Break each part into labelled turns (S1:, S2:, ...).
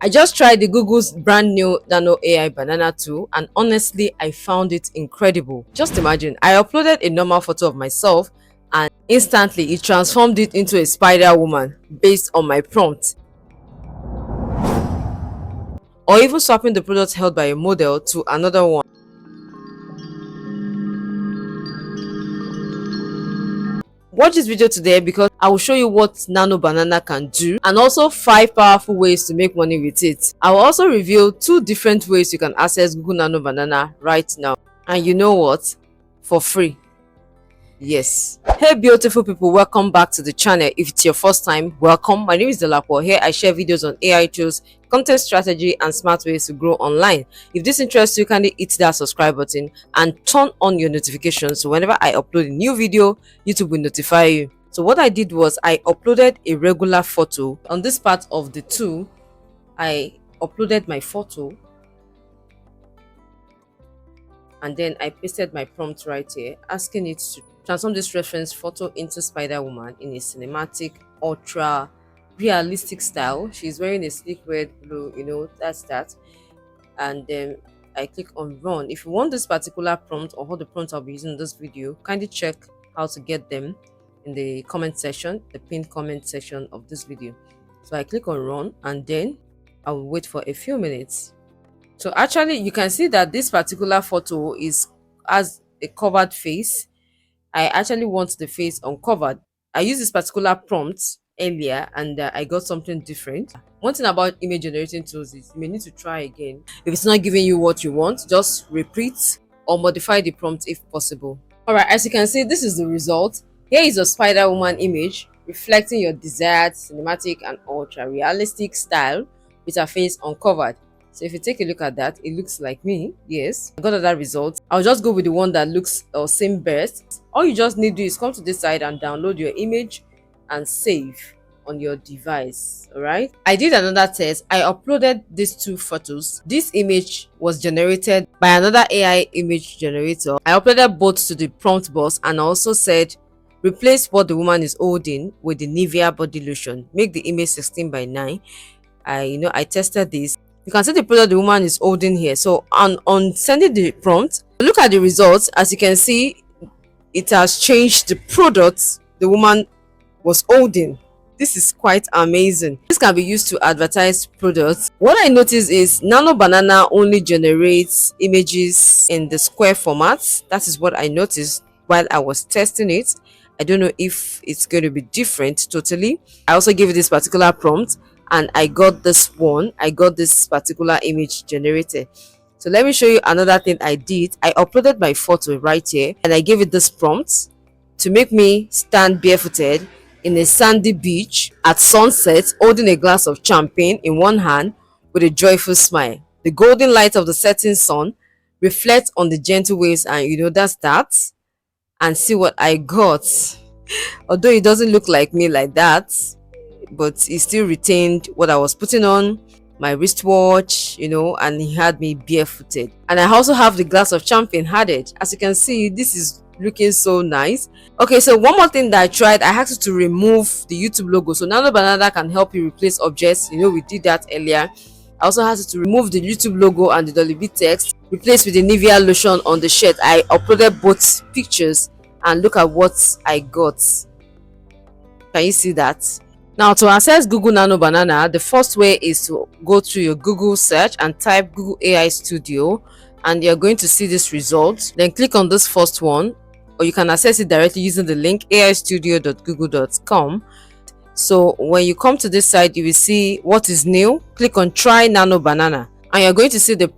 S1: I just tried the Google's brand new Nano AI Banana tool, and honestly, I found it incredible. Just imagine, I uploaded a normal photo of myself and instantly it transformed it into a spider woman based on my prompt, or even swapping the product held by a model to another one. Watch this video today because I will show you what Nano Banana can do and also 5 powerful ways to make money with it. I will also reveal 2 different ways you can access Google Nano Banana right now. And you know what? For free. Yes. Hey beautiful people, welcome back to the channel. If it's your first time, welcome. My name is DoliveB. Here I share videos on AI tools, content strategy, and smart ways to grow online. If this interests you, kindly hit that subscribe button and turn on your notifications so whenever I upload a new video, YouTube will notify you. So what I did was I uploaded a regular photo. On this part of the tool, I uploaded my photo and then I pasted my prompt right here, asking it to transform this reference photo into Spider Woman in a cinematic, ultra realistic style. She's wearing a sleek red, blue, that's that. And then I click on run. If you want this particular prompt or all the prompts I'll be using in this video, kindly check how to get them in the comment section, the pinned comment section of this video. So I click on run and then I will wait for a few minutes. So actually you can see that this particular photo has a covered face. I actually want the face uncovered. I used this particular prompt earlier and I got something different. One thing about image generating tools is you may need to try again. If it's not giving you what you want, just repeat or modify the prompt if possible. Alright, as you can see, this is the result. Here is a Spider Woman image reflecting your desired cinematic and ultra realistic style with her face uncovered. So if you take a look at that, it looks like me. Yes, I got that result. I'll just go with the one that looks same best. All you just need to do is come to this side and download your image and save on your device. All right, I did another test. I uploaded these 2 photos. This image was generated by another AI image generator. I uploaded both to the prompt box and also said replace what the woman is holding with the Nivea body lotion, make the image 16:9. I tested this. You can see the product the woman is holding here. So on sending the prompt, look at the results. As you can see, it has changed the product the woman was holding. This is quite amazing. This can be used to advertise products. What I noticed is Nano Banana only generates images in the square format. That is what I noticed while I was testing it. I don't know if it's going to be different totally. I also gave it this particular prompt and I got this one. I got this particular image generated. So let me show you another thing I did. I uploaded my photo right here and I gave it this prompt to make me stand barefooted in a sandy beach at sunset, holding a glass of champagne in one hand with a joyful smile. The golden light of the setting sun reflects on the gentle waves, and that's that. And see what I got. Although it doesn't look like me like that, but it still retained what I was putting on, my wristwatch, and he had me barefooted. And I also have the glass of champagne added. As you can see, this is looking so nice. Okay, so one more thing that I tried, I had to remove the YouTube logo. So Nano Banana can help you replace objects. We did that earlier. I also had to remove the YouTube logo and the DoliveB text, replace with the Nivea lotion on the shirt. I uploaded both pictures and look at what I got. Can you see that? Now, to access Google Nano Banana, the first way is to go through your Google search and type Google AI Studio, and you're going to see this result. Then click on this first one, or you can access it directly using the link aistudio.google.com. So when you come to this site, you will see what is new. Click on Try Nano Banana, and you're going to see the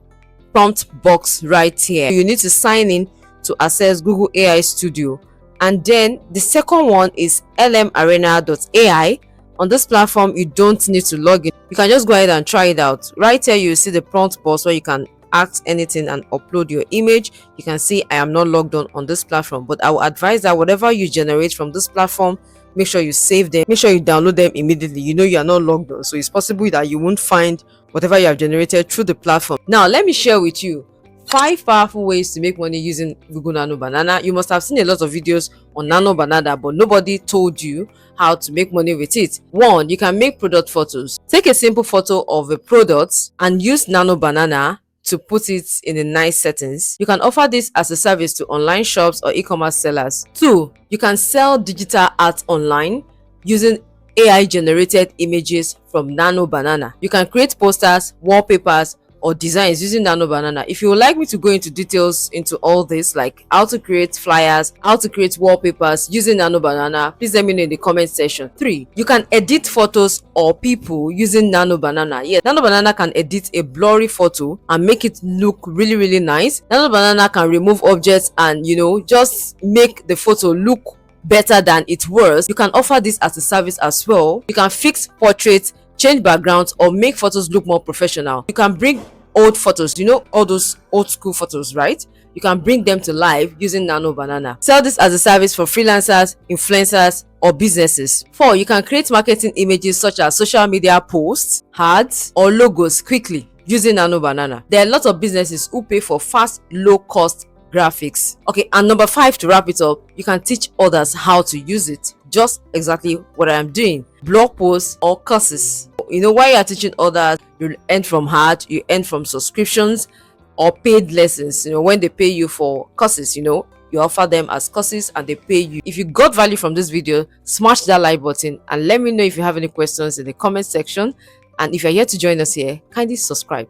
S1: prompt box right here. You need to sign in to access Google AI Studio. And then the second one is lmarena.ai. On this platform, you don't need to log in. You can just go ahead and try it out. Right here, you see the prompt box where you can ask anything and upload your image. You can see I am not logged on this platform, but I will advise that whatever you generate from this platform, make sure you save them, make sure you download them immediately. You are not logged on, so it's possible that you won't find whatever you have generated through the platform. Now let me share with you 5 powerful ways to make money using Google Nano Banana. You must have seen a lot of videos on Nano Banana, but nobody told you how to make money with it. One, you can make product photos. Take a simple photo of a product and use Nano Banana to put it in a nice settings. You can offer this as a service to online shops or e-commerce sellers. Two, you can sell digital art online using AI generated images from Nano Banana. You can create posters, wallpapers, or designs using Nano Banana. If you would like me to go into details into all this, like how to create flyers, how to create wallpapers using Nano Banana, please let me know in the comment section. 3, you can edit photos or people using Nano Banana. Yes, Nano Banana can edit a blurry photo and make it look really nice. Nano Banana can remove objects and just make the photo look better than it was. You can offer this as a service as well. You can fix portraits, change backgrounds, or make photos look more professional. You can bring old photos, all those old school photos, right? You can bring them to life using Nano Banana. Sell this as a service for freelancers, influencers, or businesses. 4, you can create marketing images such as social media posts, ads, or logos quickly using Nano Banana. There are lots of businesses who pay for fast, low cost graphics. Okay, and number 5, to wrap it up, you can teach others how to use it. Just exactly what I am doing. Blog posts or courses. While you are teaching others, you earn from art, you earn from subscriptions or paid lessons. When they pay you for courses, you offer them as courses and they pay you. If you got value from this video, smash that like button and let me know if you have any questions in the comment section. And if you're here to join us here, kindly subscribe.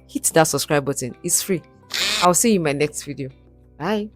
S1: Hit that subscribe button. It's free. I'll see you in my next video. Bye.